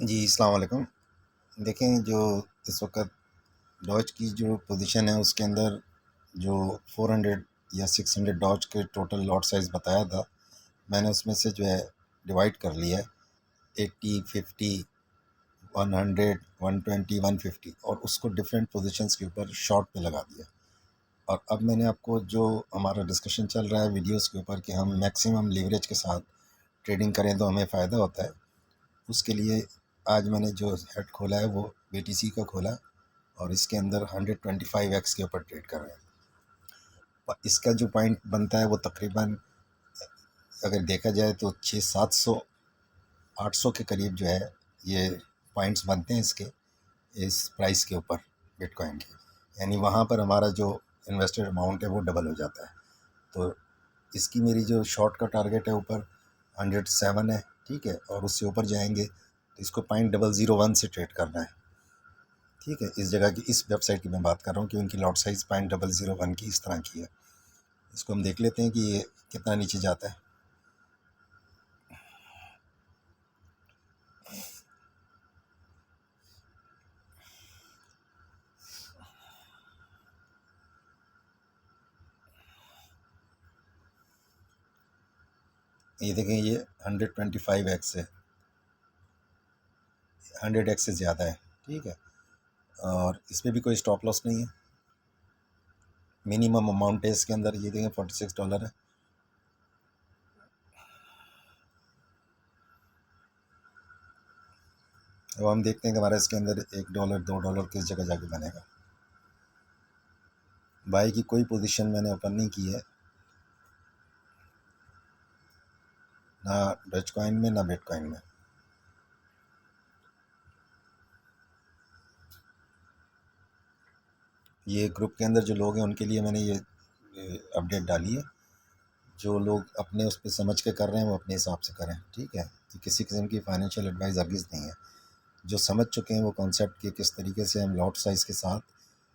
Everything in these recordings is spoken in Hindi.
जी, अस्सलाम वालेकुम। देखें जो इस वक़्त डॉज की जो पोजीशन है उसके अंदर जो 400 या 600 डॉज के टोटल लॉट साइज़ बताया था, मैंने उसमें से जो है डिवाइड कर लिया है 80, 50, 100, 120, 150 और उसको डिफरेंट पोजीशंस के ऊपर शॉर्ट पे लगा दिया। और अब मैंने आपको जो हमारा डिस्कशन चल रहा है वीडियोज़ के ऊपर कि हम मैक्सिमम लीवरेज के साथ ट्रेडिंग करें तो हमें फ़ायदा होता है, उसके लिए आज मैंने जो हेड खोला है वो बीटीसी का खोला और इसके अंदर 125x के ऊपर ट्रेड कर रहे हैं। और इसका जो पॉइंट बनता है वो तकरीबन अगर देखा जाए तो 600-700 800 के करीब जो है ये पॉइंट्स बनते हैं इसके इस प्राइस के ऊपर बिटकॉइन के, यानी वहाँ पर हमारा जो इन्वेस्टेड अमाउंट है वो डबल हो जाता है। तो इसकी मेरी जो शॉर्ट का टारगेट है ऊपर 107 है, ठीक है, और उससे ऊपर जाएंगे तो इसको 0.001 से ट्रेड करना है, ठीक है। इस जगह की इस वेबसाइट की मैं बात कर रहा हूँ कि उनकी लॉट साइज़ 0.001 की इस तरह की है। इसको हम देख लेते हैं कि ये कितना नीचे जाता है। ये देखें, ये 125x है, 100x से ज़्यादा है, ठीक है। और इसमें भी कोई स्टॉप लॉस नहीं है। मिनिमम अमाउंट है इसके अंदर, ये देखें $46 है। अब हम देखते हैं कि हमारा इसके अंदर $1 $2 किस जगह जाके बनेगा। बाई की कोई पोजीशन मैंने ओपन नहीं की है, ना डच कॉइन में ना बिटकॉइन में। ये ग्रुप के अंदर जो लोग हैं उनके लिए मैंने ये अपडेट डाली है। जो लोग अपने उस पर समझ के कर रहे हैं वो अपने हिसाब से करें, ठीक है। ये किसी किस्म की फाइनेंशियल एडवाइस हरगिज़ नहीं है। जो समझ चुके हैं वो कॉन्सेप्ट के किस तरीके से हम लॉट साइज़ के साथ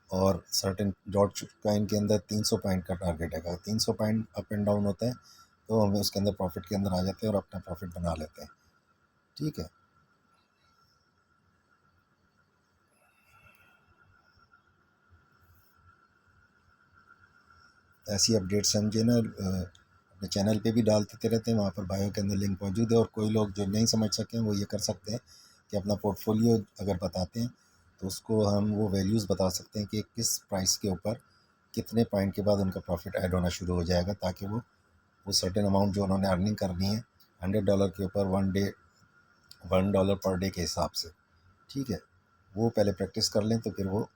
और सर्टेन डॉट कॉइन के अंदर 300 पॉइंट का टारगेट है। 300 पॉइंट अप एंड डाउन होता है तो हमें उसके अंदर प्रॉफिट के अंदर आ जाते हैं और अपना प्रॉफिट बना लेते हैं, ठीक है। ऐसी अपडेट्स हम जो है ना अपने चैनल पे भी डालते रहते हैं, वहाँ पर बायो के अंदर लिंक मौजूद है। और कोई लोग जो नहीं समझ सकें वो ये कर सकते हैं कि अपना पोर्टफोलियो अगर बताते हैं तो उसको हम वो वैल्यूज़ बता सकते हैं कि किस प्राइस के ऊपर कितने पॉइंट के बाद उनका प्रॉफिट ऐड होना शुरू हो जाएगा, ताकि वो सर्टेन अमाउंट जो उन्होंने अर्निंग करनी है $100 के ऊपर $1 पर डे के हिसाब से, ठीक है, वो पहले प्रैक्टिस कर लें तो फिर वो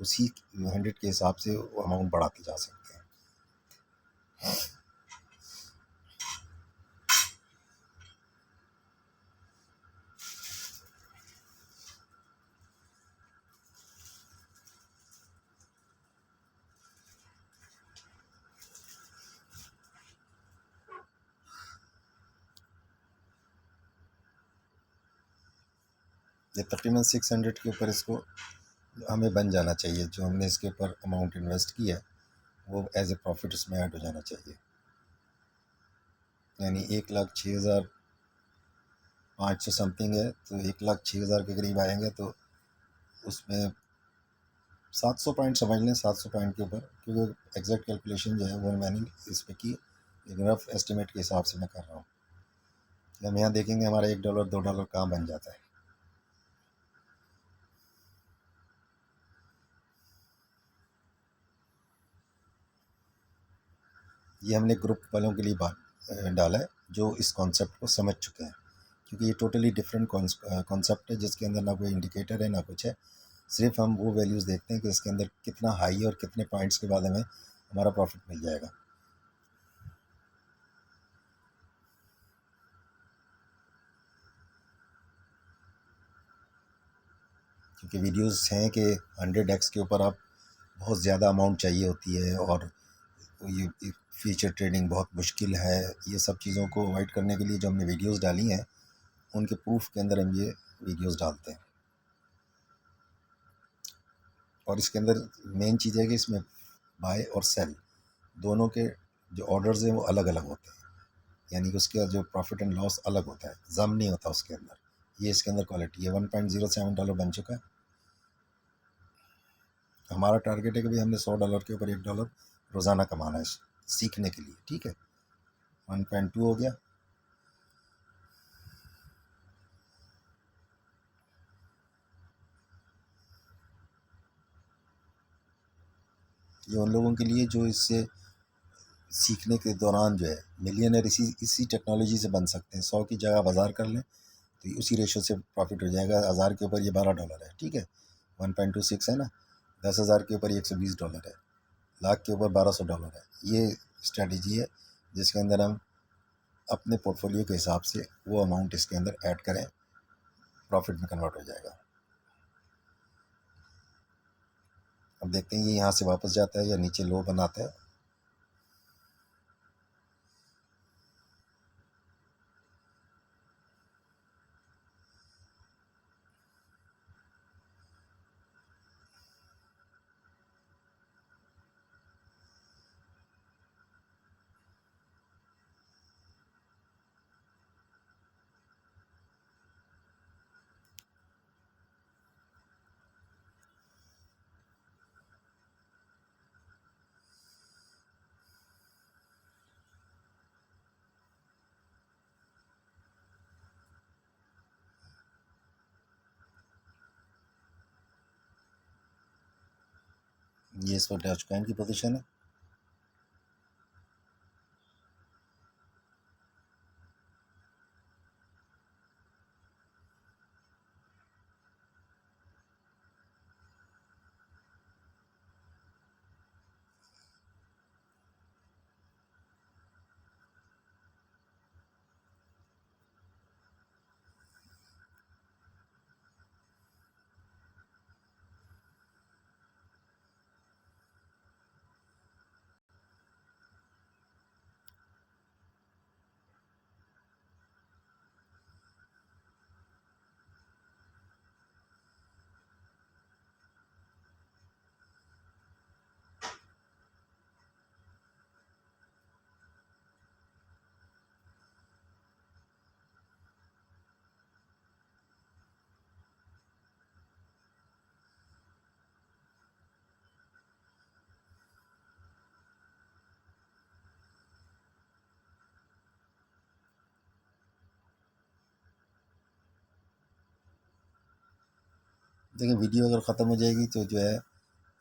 उसी 100 के हिसाब से वो अमाउंट बढ़ाते जा सकते हैं। ये तकरीबन 600 के ऊपर इसको हमें बन जाना चाहिए। जो हमने इसके ऊपर अमाउंट इन्वेस्ट किया है वो एज ए प्रॉफिट उसमें ऐड हो जाना चाहिए। यानी 1,06,500 समथिंग है तो 1,06,000 के करीब आएंगे तो उसमें 700 पॉइंट समझ लें, 700 पॉइंट के ऊपर, क्योंकि एग्जैक्ट कैलकुलेशन जो है वो मैंने इस पर की, एक रफ एस्टिमेट के हिसाब से मैं कर रहा हूँ। हम यहाँ देखेंगे हमारा $1 $2 कहाँ बन जाता है। ये हमने ग्रुप वालों के लिए बात डाला है जो इस कॉन्सेप्ट को समझ चुके हैं, क्योंकि ये टोटली डिफरेंट कॉन्सेप्ट है जिसके अंदर ना कोई इंडिकेटर है ना कुछ है। सिर्फ हम वो वैल्यूज़ देखते हैं कि इसके अंदर कितना हाई और कितने पॉइंट्स के बाद हमें हमारा प्रॉफिट मिल जाएगा। क्योंकि वीडियोस हैं कि 100x के ऊपर आप बहुत ज़्यादा अमाउंट चाहिए होती है और ये फ्यूचर ट्रेडिंग बहुत मुश्किल है। ये सब चीज़ों को अवॉइड करने के लिए जो हमने वीडियोस डाली हैं उनके प्रूफ के अंदर हम ये वीडियोस डालते हैं। और इसके अंदर मेन चीज़ है कि इसमें बाय और सेल दोनों के जो ऑर्डर्स हैं वो अलग अलग होते हैं, यानी कि उसका जो प्रॉफिट एंड लॉस अलग होता है, जम नहीं होता उसके अंदर। ये इसके अंदर क्वालिटी है। $1.07 बन चुका है। हमारा टारगेट है कि भाई हमने $100 के ऊपर $1 रोज़ाना कमाना है सीखने के लिए, ठीक है। 1.2 हो गया। ये उन लोगों के लिए जो इससे सीखने के दौरान जो है मिलियनर इसी टेक्नोलॉजी से बन सकते हैं। 100 की जगह आप 1000 कर लें तो उसी रेशो से प्रॉफिट हो जाएगा। 1000 के ऊपर ये $12 है, ठीक है। 1.26 है ना। 10,000 के ऊपर ये $120 है। लाख के ऊपर $1200 है। ये स्ट्रेटजी है जिसके अंदर हम अपने पोर्टफोलियो के हिसाब से वो अमाउंट इसके अंदर ऐड करें, प्रॉफिट में कन्वर्ट हो जाएगा। अब देखते हैं ये यहाँ से वापस जाता है या नीचे लो बनाता है। ये इस पर डॉजकॉइन की पोजीशन है। देखिए वीडियो अगर ख़त्म हो जाएगी तो जो है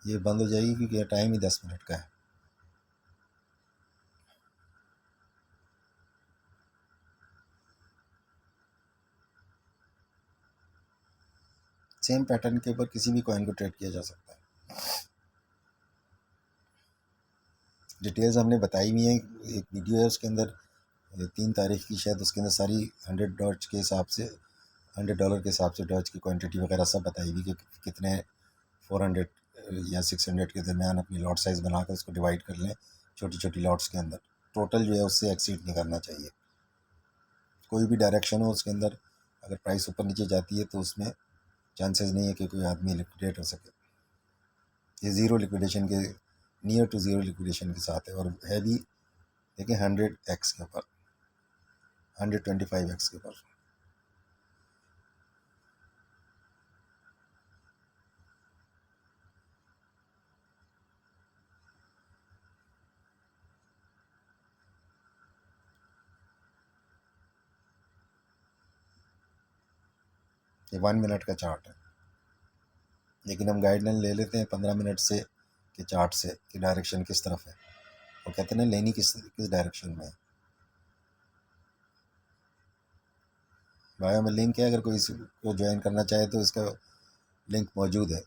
ये बंद हो जाएगी क्योंकि यह टाइम ही 10 मिनट का है। सेम पैटर्न के ऊपर किसी भी कॉइन को ट्रेड किया जा सकता है। डिटेल्स हमने बताई हुई हैं। एक वीडियो है उसके अंदर 3 तारीख की शायद, उसके अंदर सारी 100 डॉज के हिसाब से $100 के हिसाब से डॉज की क्वांटिटी वगैरह सब बताई हुई कि कितने 400 या 600 के दरमियान अपनी लॉट साइज़ बनाकर उसको डिवाइड कर लें छोटी छोटी लॉट्स के अंदर। टोटल जो है उससे एक्सीड नहीं करना चाहिए। कोई भी डायरेक्शन हो उसके अंदर अगर प्राइस ऊपर नीचे जाती है तो उसमें चांसेस नहीं है कि कोई आदमी लिक्विडेट हो सके। ये ज़ीरो लिक्विडेशन के, नियर टू ज़ीरो लिक्विडेशन के साथ है और है भी देखिए 100x के ऊपर, 125x के ऊपर। ये 1 मिनट का चार्ट है, लेकिन हम गाइडलाइन ले लेते हैं 15 मिनट से कि चार्ट से कि डायरेक्शन किस तरफ है। वो कहते हैं लेनी किस डायरेक्शन में है। बायो में लिंक है, अगर कोई इसको ज्वाइन करना चाहे तो इसका लिंक मौजूद है।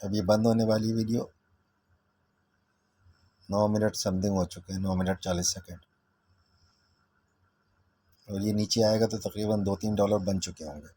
अब ये बंद होने वाली वीडियो 9 मिनट समथिंग हो चुके हैं, 9 मिनट 40 सेकेंड। और ये नीचे आएगा तो तकरीबन $2-3 बन चुके होंगे।